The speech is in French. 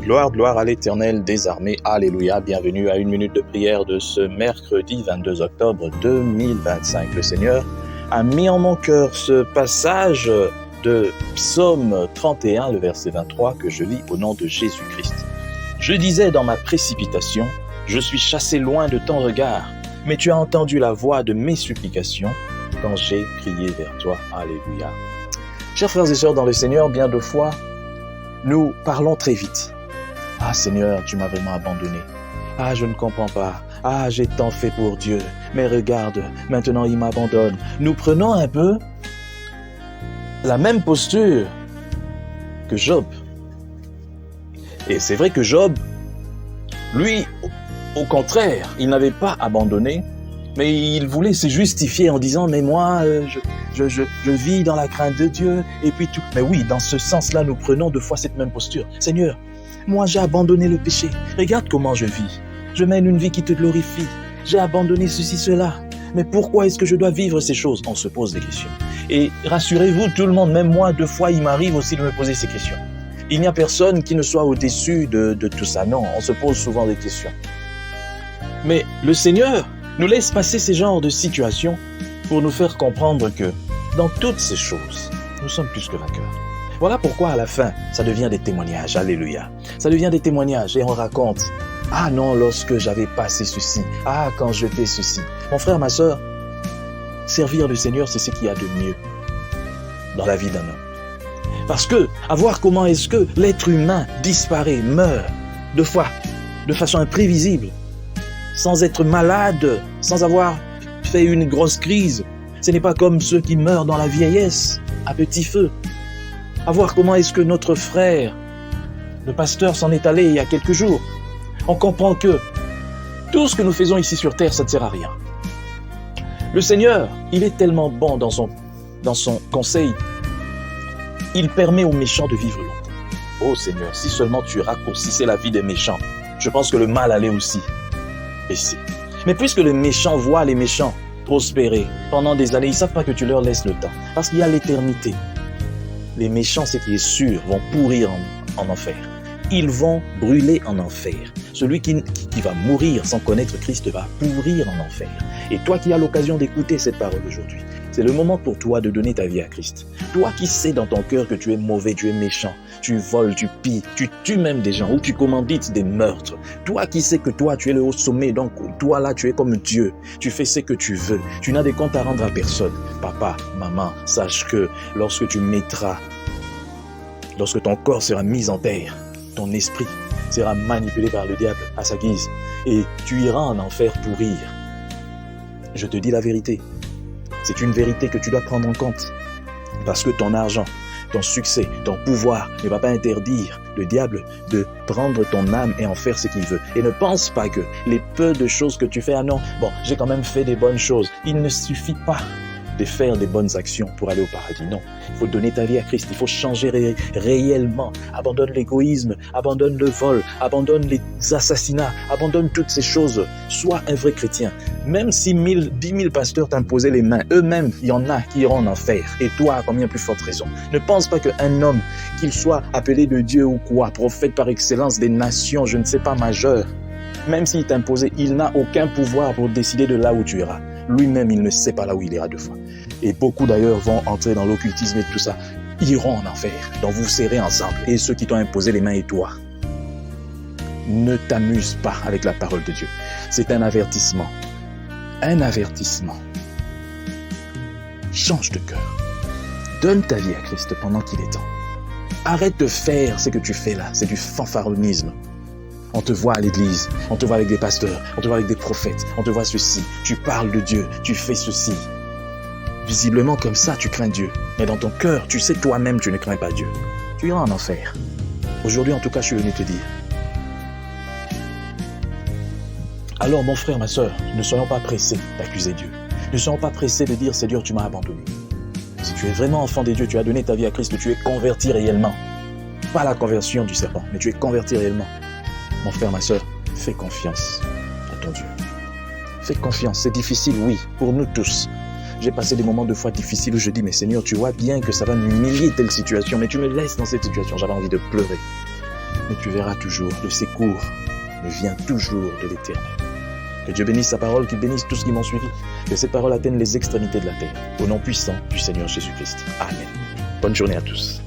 Gloire à l'Éternel des armées, alléluia, bienvenue à une minute de prière de ce mercredi 22 octobre 2025. Le Seigneur a mis en mon cœur ce passage de Psaume 31, le verset 23, que je lis au nom de Jésus-Christ. Je disais dans ma précipitation, je suis chassé loin de ton regard, mais tu as entendu la voix de mes supplications quand j'ai crié vers toi, alléluia. Chers frères et sœurs dans le Seigneur, bien de fois, nous parlons très vite. Ah Seigneur, tu m'as vraiment abandonné. Ah, je ne comprends pas. Ah, j'ai tant fait pour Dieu. Mais regarde, maintenant il m'abandonne. Nous prenons un peu la même posture que Job. Et c'est vrai que Job, lui, au contraire, il n'avait pas abandonné, mais il voulait se justifier en disant, mais moi, je vis dans la crainte de Dieu, et puis tout. Mais oui, dans ce sens-là, nous prenons deux fois cette même posture. Seigneur, moi, j'ai abandonné le péché. Regarde comment je vis. Je mène une vie qui te glorifie. J'ai abandonné ceci, cela. Mais pourquoi est-ce que je dois vivre ces choses? On se pose des questions. Et rassurez-vous, tout le monde, même moi, deux fois, il m'arrive aussi de me poser ces questions. Il n'y a personne qui ne soit au-dessus de tout ça. Non, on se pose souvent des questions. Mais le Seigneur nous laisse passer ces genres de situations pour nous faire comprendre que dans toutes ces choses, nous sommes plus que vainqueurs. Voilà pourquoi à la fin, ça devient des témoignages, alléluia. Ça devient des témoignages et on raconte, ah non, lorsque j'avais passé ceci, ah quand je fais ceci. Mon frère, ma sœur, servir le Seigneur, c'est ce qu'il y a de mieux dans la vie d'un homme. Parce que, à voir comment est-ce que l'être humain disparaît, meurt, de façon imprévisible, sans être malade, sans avoir fait une grosse crise. Ce n'est pas comme ceux qui meurent dans la vieillesse, à petit feu. À voir comment est-ce que notre frère, le pasteur, s'en est allé il y a quelques jours. On comprend que tout ce que nous faisons ici sur terre, ça ne sert à rien. Le Seigneur, il est tellement bon dans son conseil. Il permet aux méchants de vivre longtemps. Oh Seigneur, si seulement tu raccourcissais la vie des méchants, je pense que le mal allait aussi baisser. Mais puisque les méchants voient les méchants prospérer pendant des années, ils ne savent pas que tu leur laisses le temps. Parce qu'il y a l'éternité. Les méchants, c'est qui est sûr, vont pourrir en enfer. Ils vont brûler en enfer. Celui qui va mourir sans connaître Christ va pourrir en enfer. Et toi qui as l'occasion d'écouter cette parole aujourd'hui, c'est le moment pour toi de donner ta vie à Christ. Toi qui sais dans ton cœur que tu es mauvais, tu es méchant, tu voles, tu pilles, tu tues même des gens ou tu commandites des meurtres. Toi qui sais que toi tu es le haut sommet, donc toi là tu es comme Dieu, tu fais ce que tu veux, tu n'as des comptes à rendre à personne. Papa, maman, sache que lorsque ton corps sera mis en terre, ton esprit sera manipulé par le diable à sa guise et tu iras en enfer pourrir. Je te dis la vérité. C'est une vérité que tu dois prendre en compte. Parce que ton argent, ton succès, ton pouvoir ne va pas interdire le diable de prendre ton âme et en faire ce qu'il veut. Et ne pense pas que les peu de choses que tu fais, ah non, bon, j'ai quand même fait des bonnes choses. Il ne suffit pas de faire des bonnes actions pour aller au paradis. Non, il faut donner ta vie à Christ, il faut changer réellement. Abandonne l'égoïsme, abandonne le vol, abandonne les assassinats, abandonne toutes ces choses. Sois un vrai chrétien. Même si 10 000 pasteurs t'imposaient les mains, eux-mêmes, il y en a qui iront en enfer. Et toi, à combien plus forte raison? Ne pense pas qu'un homme, qu'il soit appelé de Dieu ou quoi, prophète par excellence des nations, je ne sais pas, majeur, même s'il t'imposait, il n'a aucun pouvoir pour décider de là où tu iras. Lui-même, il ne sait pas là où il ira deux fois. Et beaucoup d'ailleurs vont entrer dans l'occultisme et tout ça. Ils iront en enfer. Donc vous serrez ensemble. Et ceux qui t'ont imposé les mains et toi. Ne t'amuse pas avec la parole de Dieu. C'est un avertissement. Un avertissement. Change de cœur. Donne ta vie à Christ pendant qu'il est temps. Arrête de faire ce que tu fais là. C'est du fanfaronnisme. On te voit à l'église, on te voit avec des pasteurs, on te voit avec des prophètes, on te voit ceci, tu parles de Dieu, tu fais ceci. Visiblement comme ça, tu crains Dieu. Mais dans ton cœur, tu sais toi-même, tu ne crains pas Dieu. Tu iras en enfer. Aujourd'hui, en tout cas, je suis venu te dire. Alors, mon frère, ma sœur, ne soyons pas pressés d'accuser Dieu. Ne soyons pas pressés de dire, Seigneur, tu m'as abandonné. Si tu es vraiment enfant de Dieu, tu as donné ta vie à Christ, tu es converti réellement. Pas la conversion du serpent, mais tu es converti réellement. Mon frère, ma sœur, fais confiance à ton Dieu. Fais confiance, c'est difficile, oui, pour nous tous. J'ai passé des moments de foi difficiles où je dis, mais Seigneur, tu vois bien que ça va m'humilier telle situation, mais tu me laisses dans cette situation, j'avais envie de pleurer. mais tu verras toujours, le secours me vient toujours de l'Éternel. Que Dieu bénisse sa parole, qu'il bénisse tout ce qui m'ont suivi, que cette parole atteigne les extrémités de la terre, au nom puissant du Seigneur Jésus-Christ. Amen. Bonne journée à tous.